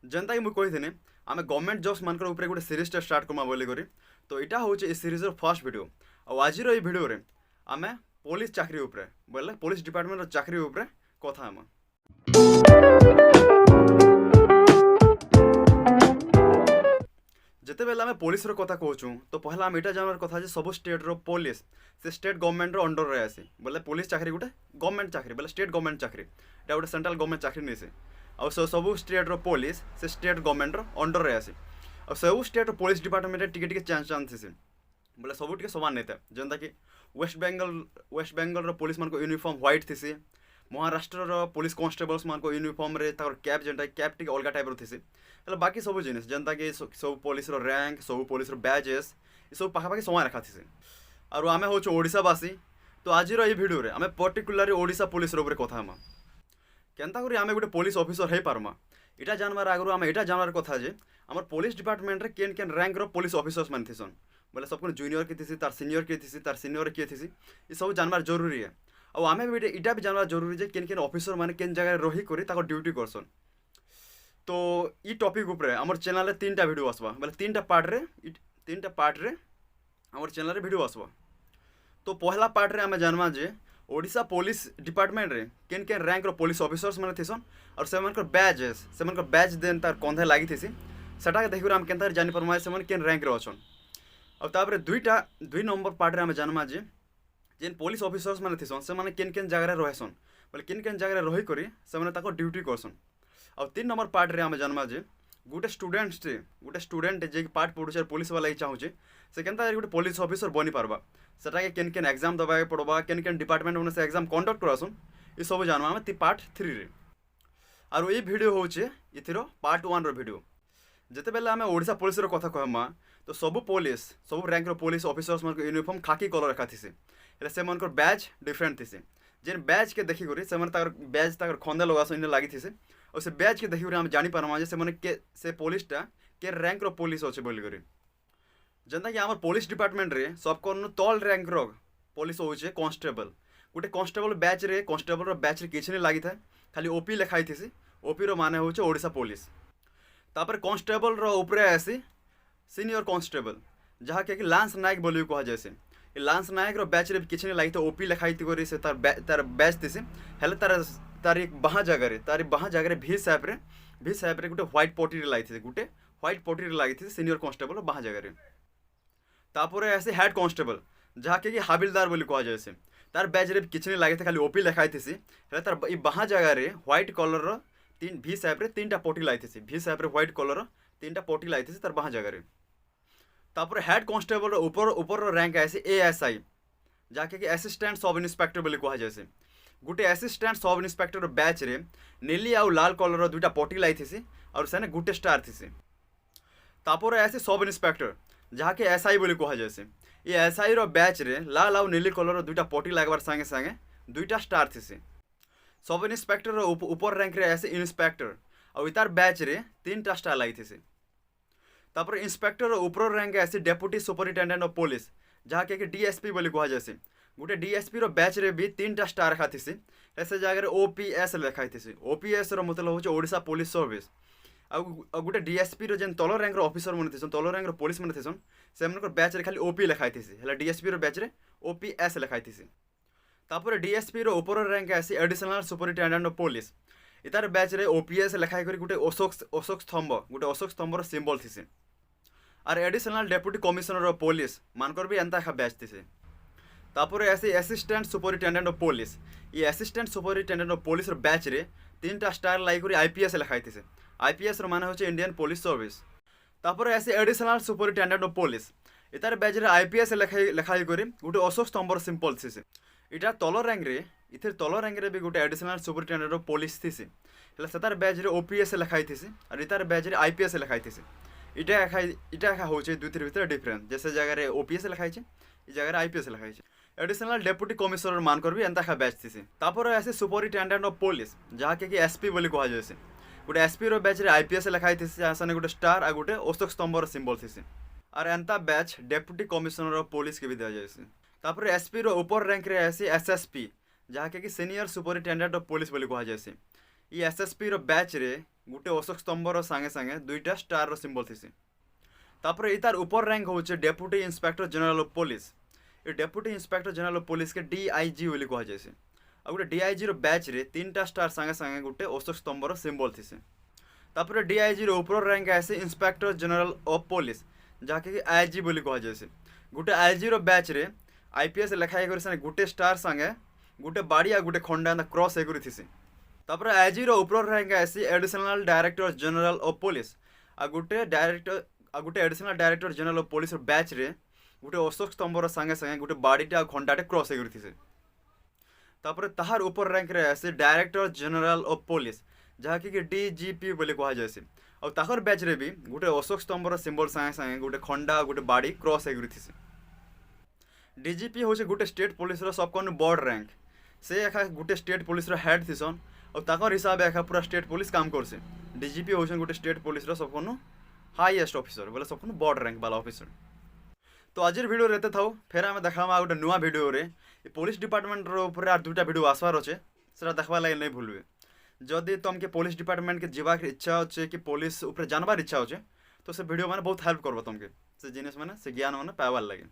जेनता कि मुझे कही आम गवर्नमेंट जॉब्स मान गोटे सीरीज स्टार्ट करमा बोली करी। तो यहाँ हूँ सीरीज फर्स्ट वीडियो। आज वीडियो रे आम पुलिस चाकरी उपरे बोले पुलिस डिपार्टमेंट चाकरी उपरे कथा हम। जिते बेले आम पुलिस कथा कहूँ तो पहला आम यहाँ जानवर कथा सब स्टेट रो पुलिस से स्टेट गवर्नमेंट अंडर रे आसी बोले पुलिस चाकरी गोटे गवर्नमेंट चाकरी बोले स्टेट गवर्नमेंट चाकरी यहाँ गोटे सेंट्रल गवर्नमेंट चाकरी नहीं से आ सब स्टेट रो पुलिस से स्टेट गवर्नमेंट अंडर रे आसी आ सब स्टेट रो पुलिस डिपार्टमेंट टिके चेंज चांस बोले सब टे सामान नहीं था जेनता कि वेस्ट बेंगल पुलिस मान यूनिफॉर्म व्हाइट थी। महाराष्ट्र पुलिस कॉन्स्टेबल्स मान यूनिफॉर्म रे कैप जेनटा कैप टी अलग टाइप थी। बाकी सब जिन जेनता कि सब पुलिस रैंक सब पुलिस बैजेस ये सब पाखापाखि समान रखा थी। और आम हूँ ओडावासी। तो आज भिडियो रे आम पर्टिकुलारी ओडिशा पुलिस कथा हम केनता करी आम गोटे पुलिस ऑफिसर हो पार्मा यहाँ जानवर आगु आम यहाँ जानवर कथा जे आम पुलिस डिपार्टमेंट रे केन केन रैंक रो पुलिस ऑफिसर्स मान थीसन बोले सब जूनियर किए थी तार सीनियर किए थी तार सीनियर किए थी ये सब जानवर जरूरी है। और आम भी इटा भी जानवर जरूरी है केन केन ऑफिसर मैंने केन जगह रही कर ड्यूटी करसन। तो ये टॉपिक उपरे आमर चैनल रे 3टा वीडियो आसवा बोले 3टा पार्ट रे आमर चैनल रे वीडियो आसवा। तो पहला पार्ट रे आम जानवा जे ओडिशा पुलिस डिपार्टमेंट रे केन केन रैंक रो पुलिस ऑफिसर्स मैंने थीसन और से बैजेस से बैज देन तार कंधे लगी थी सेटा देखिए आम केनता जानी परमा से केन रैंक रे अछन। और तापर दुई नंबर पार्ट रे आम जानमा जे जेन पुलिस ऑफिसर्स मैंने थीसन से माने केन केन जगह रहसन बोले केन केन जगह रही करी से ड्यूटी करसन। और 3 नंबर पार्ट रे आम जानमा जे गोटे स्टूडेंट जे पाठ पढ़ुचे पुलिस वाला ही चाहूचे से केनता गोटे पुलिस ऑफिसर बनी पारबा सेटा के केन केन एग्जाम दबा पड़वा केन केन डिपार्टमेंट में से एग्जाम कंडक्ट करासन ये सब जानवा आम पार्ट 3 रे। और ये वीडियो होचे इथिरो पार्ट 1 रो वीडियो। जिते बेले आम ओडिशा पुलिस कथा कहमा तो सब रैंक रो पुलिस ऑफिसर्स मान यूनिफॉर्म खाकी कलर रखा थी से बैज डिफरेंट थी जेन बैज के देखी से बैज खंदे लगासन इन लगी थी और से बैज के देखी आम जानी पारमा से पुलिसटा के रैंक रो पुलिस अच्छे बोलिक जेनता कि आम पुलिस डिपार्टमेंट रे सब तल रैंक रो पुलिस होचे कांस्टेबल गोटे कांस्टेबल बैच रे कांस्टेबल रो बैच रे किछ नहीं लगी था खाली ओपी लिखाई थी ओपी रो माने होचे ओडिशा पुलिस। तापर कांस्टेबल रो उपरे आसी सीनियर कांस्टेबल जहाँ के लांस नायक बोली कह जाए लांस नायक रो बैच रे किछ नहीं लगी ओपी लिखाई थी से तार बैच थी हेले तार एक बाहा जगह रे भी साहेब रे गोटे व्हाइट पटी रे लगी थी गोटे व्हाइट पटी रे लगी थी सीनियर कांस्टेबल बाहा जगह रे। तापर आसे हेड कांस्टेबल जहाँ के हाबिलदार बोली कह जाए तार बैच रे किछ नहीं लगी खाली ओपी लिखाई थी हेले तार बाहा जगह रे व्हाइट कलर रो तीन भी साहेब रे 3टा पटी लगी थी भी साहेब रे व्हाइट कलर 3टा पटी लगी थी तार बाहा जगह रे। तापर हेड कांस्टेबल ऊपर रैंक आसी एएसआई जहाँ के असिस्टेंट सब इन्स्पेक्टर बोली कह जाए गोटे असिस्टेंट सब इन्स्पेक्टर बैच रे नीली आउ लाल कलर 2टा पटी लगी थी और सेने गोटे स्टार थी। तापर आसी सब इन्स्पेक्टर जहाँ के एसआई बोली कह जाए ये एसआई रो बैच रे लाल आउ नीली कलर 2टा पटी लगवार संगे संगे 2टा स्टार थी। सब इन्स्पेक्टर ऊपर रैंक रे आसी इंस्पेक्टर और इतार बैच रे 3टा स्टार लगी थी। तापर इंस्पेक्टर ऊपर रैंक आसी डेप्यूटी सुपरिटेंडेंट ऑफ पुलिस जहाँ के डीएसपी बोली कह जाए गोटे डीएसपी रो बैच रे भी 3टा स्टार रखा थी ऐसे जगह ओपीएस लिखाई थी ओपीएस रो मतलब होचे ओडिशा पुलिस सर्विस। आ गोटे डीएसपी रो जेन तल रैंक रो ऑफिसर मन थीसन तल रैंक रो पुलिस मन थीसन से बैच रे खाली ओपी लिखाई थी हेला डीएसपी रो बैच रे ओपीएस लिखाई थी। तापर डीएसपी रो ऊपर रैंक आसी एडिशनल सुपरिटेंडेंट ऑफ पुलिस इतार बैच रे ओपीएस लिखाई कर गोटे अशोक स्तंभ सिंबल थी। और additional deputy commissioner of police मानकर भी एंता बैच थी। तापर ऐसे असिस्टेंट सुपरिटेंडेंट ऑफ पुलिस ये assistant superintendent of police batch रे 3टा स्टार लगी आईपीएस लिखाई थी आईपीएस माने होचे इंडियन पुलिस सर्विस। तापर ऐसे एडिशनल सुपरिटेंडेंट ऑफ पुलिस इतार बैच रे आईपीएस लिखाई कर गोटे अशोक स्तंभ सिंपल थी इटा तल रैंक रे इधर तल रैंक रे भी गोटे एडिशनल सुपरिटेंडेंट ऑफ पुलिस थी से बैच रे ओपीएस लिखाई थी और इतार बैच रे आईपीएस लिखाई थी इटा होचे दुइतिर भीतर डिफरेंस जैसे जगह रे ओपीएस लिखाई जगह आईपीएस लिखाई एडिशनल डेप्यूटी कमिश्नर मानकर भी एंता बैच थी। तापर ऐसे सुपरिटेंडेंट ऑफ पुलिस जहाँ के एसपी बोली कह जाए गोटे एसपी रो बैच रे आईपीएस लिखाई थी गोटे स्टार आ गोटे अशोक स्तंभ सिंबल थी और एंता batch deputy commissioner of police के भी दिया जाए। तापर एसपी रो ऊपर रैंक रे आसी एसएसपी जहाँ के सीनियर सुपरिटेंडेंट ऑफ पुलिस बोली कह जाए ଇ ଏସ୍ଏସ୍ପି ର ବ୍ୟାଚ୍ ରେ ଗୁଟେ ଅଶୋକ ସ୍ତମ୍ଭର ସାଙ୍ଗେ ସାଙ୍ଗେ ଦୁଇଟା ଷ୍ଟାର ର ସିମ୍ବଲ ଥିସି। ତାପରେ ଇ ତାର ଉପର ର୍ୟାଙ୍କ ହଉଛି ଡେପୁଟି ଇନ୍ସପେକ୍टर जनरल ऑफ पुलिस। ये deputy inspector general of police के DIG बोली कह जाए। आ गोटे DIG रो बैच रे 3टा स्टार संगे संगे गोटे अशोक स्तंभर सिंबल थी। तापर DIG रो ऊपर रैंक आसे इंस्पेक्टर जनरल ऑफ पुलिस जहाँकि IG बोली कह जाए। गोटे IG रो बैच रे IPS लिखाई कर गोटे स्टार संगे गोटे बाड़ी आ गोटे खंडा क्रॉस एगुरी थी। तापर IG रो ऊपर रैंक आसी additional director general of police आ गोटे additional director general of police batch रे गोटे अशोक स्तंभर संगे संगे गोटे बाड़ीटे आ घंटाटे क्रॉस एगुरी थी। तापर ताहार ऊपर रैंक रे आसे डायरेक्टर जनरल ऑफ पुलिस जहाँकि DGP बोली कह जाए। और ताकर बैच रे भी गोटे अशोक स्तंभर सिंबल संगे संगे गोटे खंडा गोटे बाड़ी क्रॉस एगुरी थी। DGP हूँ गोटे स्टेट पुलिस सबकन बड़ रैंक। से एका गोटे स्टेट पुलिस हेड थीसन और ताकर हिसाब एका पूरा स्टेट पुलिस काम करसे। DGP हूँ गोटे स्टेट पुलिस सबकन हाईएस्ट ऑफिसर बोले सबकन बड़ रैंक वाला ऑफिसर। तो आज वीडियो रहते था फेर आम देखा गोटे नुआ वीडियो रे पुलिस डिपार्टमेंट ऊपर आर 2टा वीडियो आसवार अच्छे से देखा लगे नहीं भूलबे। जदि तुमके पुलिस डिपार्टमेंट के जीवाक इच्छा अच्छे कि पुलिस ऊपर जानबार इच्छा अच्छे तो से वीडियो मैंने बहुत हेल्प करबो तुमके से जिनिस मैंने से ज्ञान मैंने पाइबार लगे।